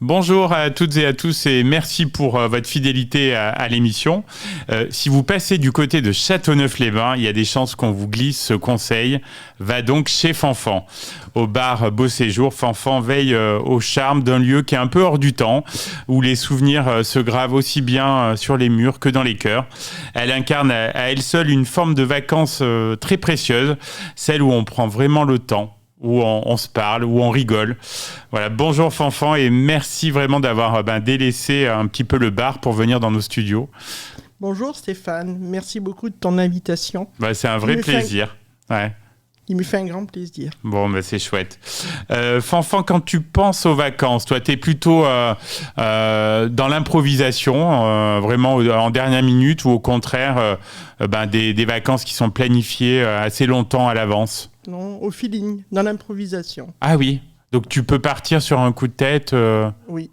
Bonjour à toutes et à tous et merci pour votre fidélité à l'émission. Si vous passez du côté de Châteauneuf-les-Bains, il y a des chances qu'on vous glisse ce conseil. Va donc chez Fanfan. Au bar Beau Séjour, Fanfan veille au charme d'un lieu qui est un peu hors du temps, où les souvenirs se gravent aussi bien sur les murs que dans les cœurs. Elle incarne à elle seule une forme de vacances très précieuse, celle où on prend vraiment le temps, où on se parle, où on rigole. Voilà, bonjour Fanfan et merci vraiment d'avoir délaissé un petit peu le bar pour venir dans nos studios. Bonjour Stéphane, merci beaucoup de ton invitation. C'est un vrai plaisir. Ouais. Il me fait un grand plaisir. Bon, c'est chouette. Fanfan, quand tu penses aux vacances, toi, tu es plutôt dans l'improvisation, vraiment en dernière minute, ou au contraire, des vacances qui sont planifiées assez longtemps à l'avance? Non, au feeling, dans l'improvisation. Ah oui, donc tu peux partir sur un coup de tête Oui,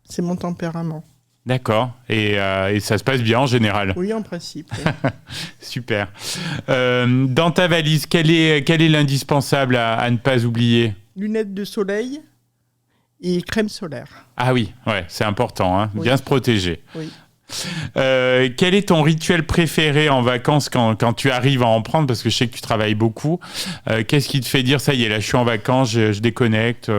c'est mon tempérament. D'accord, et ça se passe bien en général? Oui, en principe. Oui. Super. Dans ta valise, quel est l'indispensable à ne pas oublier? Lunettes de soleil et crème solaire. Ah oui, ouais, c'est important, hein, oui. Bien se protéger. Oui. Quel est ton rituel préféré en vacances quand tu arrives à en prendre? Parce que je sais que tu travailles beaucoup. Qu'est-ce qui te fait dire, ça y est, là, je suis en vacances, je déconnecte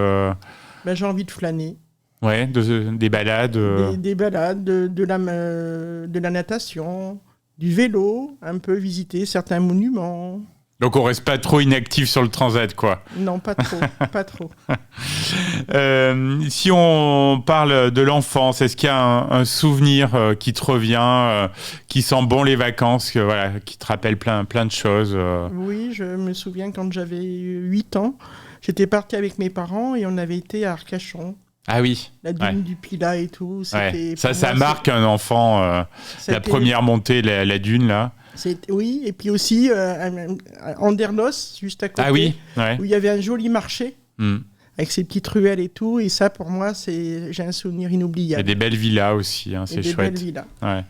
J'ai envie de flâner. Ouais, des balades. Des balades, de la natation, du vélo, un peu visiter certains monuments. Donc on reste pas trop inactif sur le transat, quoi. Non, pas trop, pas trop. Si on parle de l'enfance, est-ce qu'il y a un souvenir qui te revient, qui sent bon les vacances, qui te rappelle plein de choses Oui, je me souviens quand j'avais 8 ans, j'étais partie avec mes parents et on avait été à Arcachon. Ah oui. La dune du Pilat et tout. Ouais. Ça marque un enfant, la première montée, la dune, là. Oui, et puis aussi Andernos, juste à côté, ah oui, ouais. Où il y avait un joli marché, avec ses petites ruelles et tout, et ça, pour moi, j'ai un souvenir inoubliable. Il y a des belles villas aussi, c'est chouette. Des belles villas. Ouais.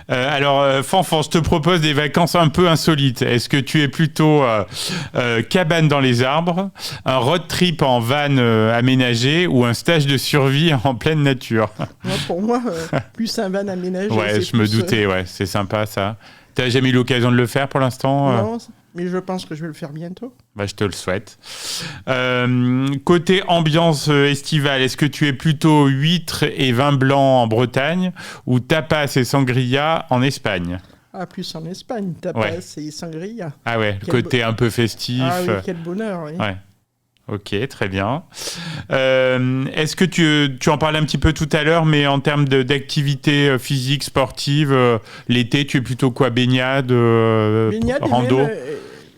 Alors, Fanfan, je te propose des vacances un peu insolites. Est-ce que tu es plutôt cabane dans les arbres, un road trip en van aménagé ou un stage de survie en pleine nature? Pour moi, plus un van aménagé. Ouais, je me doutais, c'est sympa ça. T'as jamais eu l'occasion de le faire pour l'instant? Non, mais je pense que je vais le faire bientôt. Je te le souhaite. Côté ambiance estivale, est-ce que tu es plutôt huîtres et vin blanc en Bretagne ou tapas et sangria en Espagne? Ah, plus en Espagne, tapas et sangria. Ah ouais, le côté un peu festif. Ah oui, quel bonheur, oui. Ouais. Ok, très bien. Est-ce que tu en parlais un petit peu tout à l'heure, mais en termes d'activité physique, sportive, l'été, tu es plutôt quoi? Baignade, rando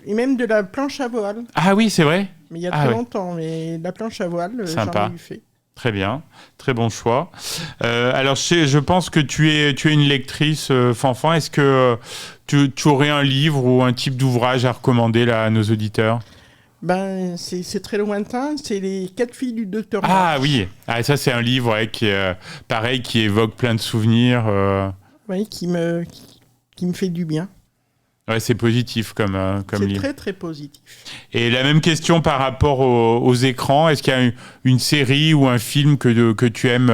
et même de la planche à voile. Ah oui, c'est vrai? Mais il y a très longtemps, mais la planche à voile, sympa. J'en ai eu fait. Très bien, très bon choix. Alors, je pense que tu es une lectrice, Fanfan. Est-ce que tu aurais un livre ou un type d'ouvrage à recommander là, à nos auditeurs? C'est très lointain, c'est Les 4 filles du docteur March. Ah oui, ça c'est un livre qui évoque plein de souvenirs. Oui, qui me fait du bien. Ouais, c'est positif comme livre. C'est très très positif. Et la même question par rapport aux écrans, est-ce qu'il y a une série ou un film que tu aimes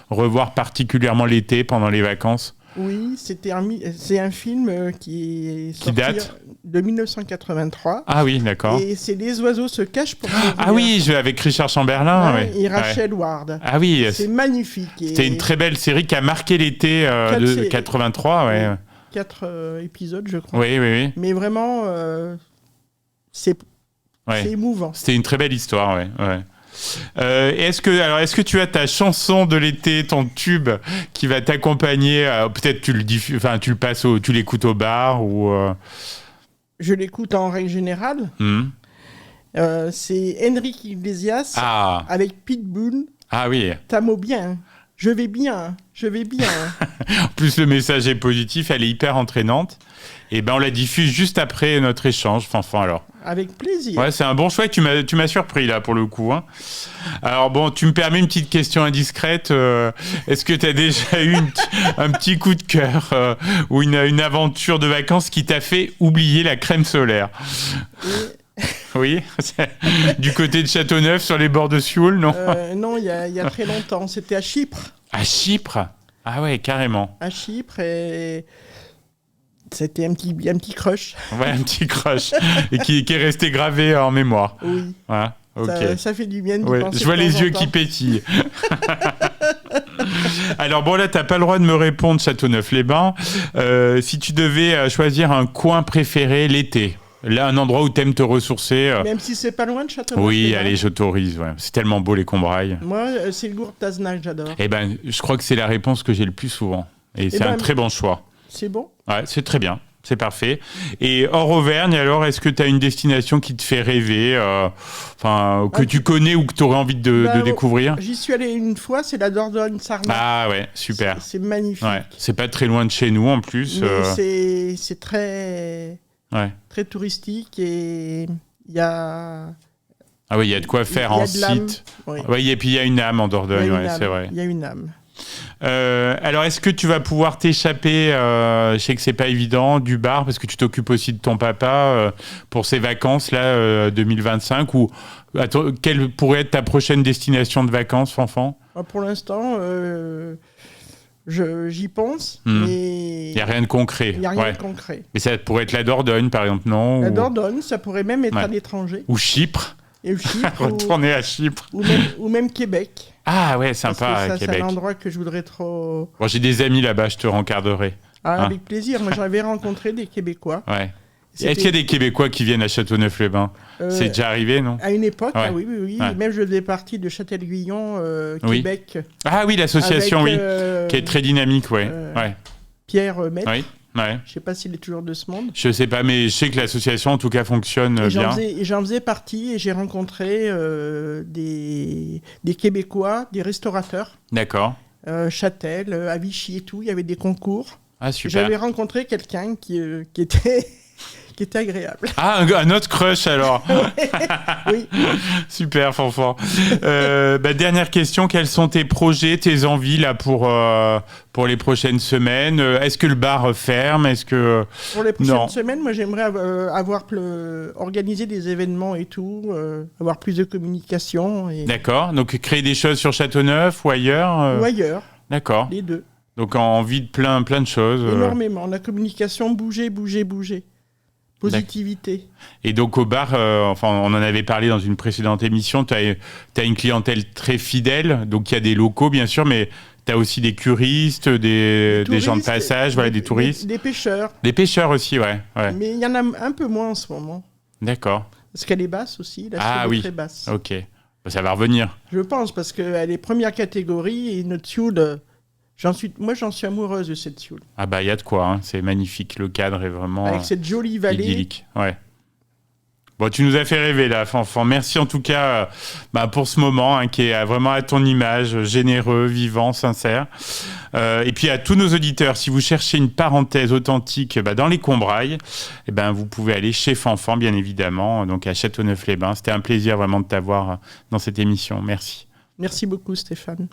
revoir particulièrement l'été pendant les vacances? Oui, c'est un film qui est sorti de 1983. Ah oui, d'accord. Et c'est Les oiseaux se cachent pour mourir. Ah oui, avec Richard Chamberlain. Et Rachel Ward. Ah oui. C'est magnifique. C'était une très belle série qui a marqué l'été de 83. Ouais. 4 épisodes, je crois. Oui. Mais vraiment, c'est émouvant. C'était une très belle histoire, ouais. Est-ce que tu as ta chanson de l'été, ton tube qui va t'accompagner? Peut-être tu l'écoutes au bar ou Je l'écoute en règle générale. C'est Enrique Iglesias avec Pitbull. Ah oui. T'amo bien. Je vais bien. En plus, le message est positif, elle est hyper entraînante. Et on la diffuse juste après notre échange, Fanfan, alors. Avec plaisir. Ouais, c'est un bon choix. Tu m'as surpris, là, pour le coup. Hein. Alors, bon, tu me permets une petite question indiscrète. Est-ce que tu as déjà eu un petit coup de cœur ou une aventure de vacances qui t'a fait oublier la crème solaire? Oui, du côté de Châteauneuf, sur les bords de Sioule, non? Non, il y a très longtemps. C'était à Chypre. À Chypre? Ah ouais, carrément. À Chypre, et c'était un petit crush. Ouais, un petit crush. Et qui est resté gravé en mémoire. Oui. Voilà, ok. Ça fait du bien d'y Ouais, penser je vois de les temps en yeux temps. qui pétillent. Alors bon, là, t'as pas le droit de me répondre, Châteauneuf-les-Bains. Si tu devais choisir un coin préféré l'été, là, un endroit où t'aimes te ressourcer. Même si c'est pas loin de Châteauneuf. Oui, allez, j'autorise. Ouais. C'est tellement beau, les Combrailles. Moi, c'est le gourd Tazenac, j'adore. Eh ben, je crois que c'est la réponse que j'ai le plus souvent. Et c'est un très bon choix. C'est bon. Ouais, c'est très bien. C'est parfait. Et hors Auvergne, alors, est-ce que tu as une destination qui te fait rêver, que tu connais ou que tu aurais envie de découvrir? J'y suis allé une fois, c'est la Dordogne-Sarnat. Ah ouais, super. C'est magnifique. Ouais, c'est pas très loin de chez nous en plus. Mais c'est très, très touristique et il y a... Ah oui, il y a de quoi faire en site. Oui, et puis il y a une âme en Dordogne, c'est vrai. Il y a une âme. Alors, est-ce que tu vas pouvoir t'échapper, je sais que c'est pas évident, du bar, parce que tu t'occupes aussi de ton papa pour ses vacances, là, 2025, ou quelle pourrait être ta prochaine destination de vacances, Fanfan? Pour l'instant, j'y pense, mais... Il n'y a rien de concret. Il n'y a rien de concret. Mais ça pourrait être la Dordogne, par exemple, non? La Dordogne, ça pourrait même être à l'étranger. Ou Chypre. Et Chypre. Retourner à Chypre. Ou même Québec. Ah ouais, sympa, Québec. C'est un endroit que je voudrais trop... Bon, j'ai des amis là-bas, je te rencarderai. Avec plaisir. Moi, j'avais rencontré des Québécois. Ouais. Est-ce qu'il y a des Québécois qui viennent à Châteauneuf-les-Bains? C'est déjà arrivé, non? À une époque, oui. Ouais. Même je faisais partie de Châtel-Guyon, Québec. Ah oui, l'association, qui est très dynamique, Pierre Maître. Oui. Ouais. Je ne sais pas s'il est toujours de ce monde. Je ne sais pas, mais je sais que l'association, en tout cas, fonctionne bien. J'en faisais partie et j'ai rencontré des Québécois, des restaurateurs. D'accord. Châtel, à Vichy et tout, il y avait des concours. Ah, super. J'avais rencontré quelqu'un qui était... qui était agréable. Ah, un autre crush alors. Oui. Super, Fanfan. Dernière question, quels sont tes projets, tes envies là pour les prochaines semaines? Est-ce que le bar ferme? Est-ce que... Pour les prochaines semaines, moi j'aimerais organiser des événements et tout, avoir plus de communication. D'accord, donc créer des choses sur Châteauneuf ou ailleurs? Ou ailleurs. D'accord. Les deux. Donc envie de plein de choses. Énormément, la communication, bouger. Positivité. Et donc au bar, on en avait parlé dans une précédente émission, tu as une clientèle très fidèle, donc il y a des locaux bien sûr, mais tu as aussi des curistes, des gens de passage, des touristes. Des pêcheurs. Des pêcheurs aussi, ouais. Mais il y en a un peu moins en ce moment. D'accord. Parce qu'elle est basse aussi, la Sioule est très basse. Ok, ça va revenir. Je pense, parce qu'elle est première catégorie et notre Sioule... J'en suis amoureuse de cette Sioule. Ah bah il y a de quoi, hein. C'est magnifique, le cadre est vraiment avec cette jolie vallée idyllique. Ouais. Bon, tu nous as fait rêver là, Fanfan. Merci en tout cas pour ce moment qui est vraiment à ton image, généreux, vivant, sincère. Et puis à tous nos auditeurs, si vous cherchez une parenthèse authentique dans les Combrailles, vous pouvez aller chez Fanfan, bien évidemment, donc à Châteauneuf-les-Bains. C'était un plaisir vraiment de t'avoir dans cette émission. Merci. Merci beaucoup, Stéphane.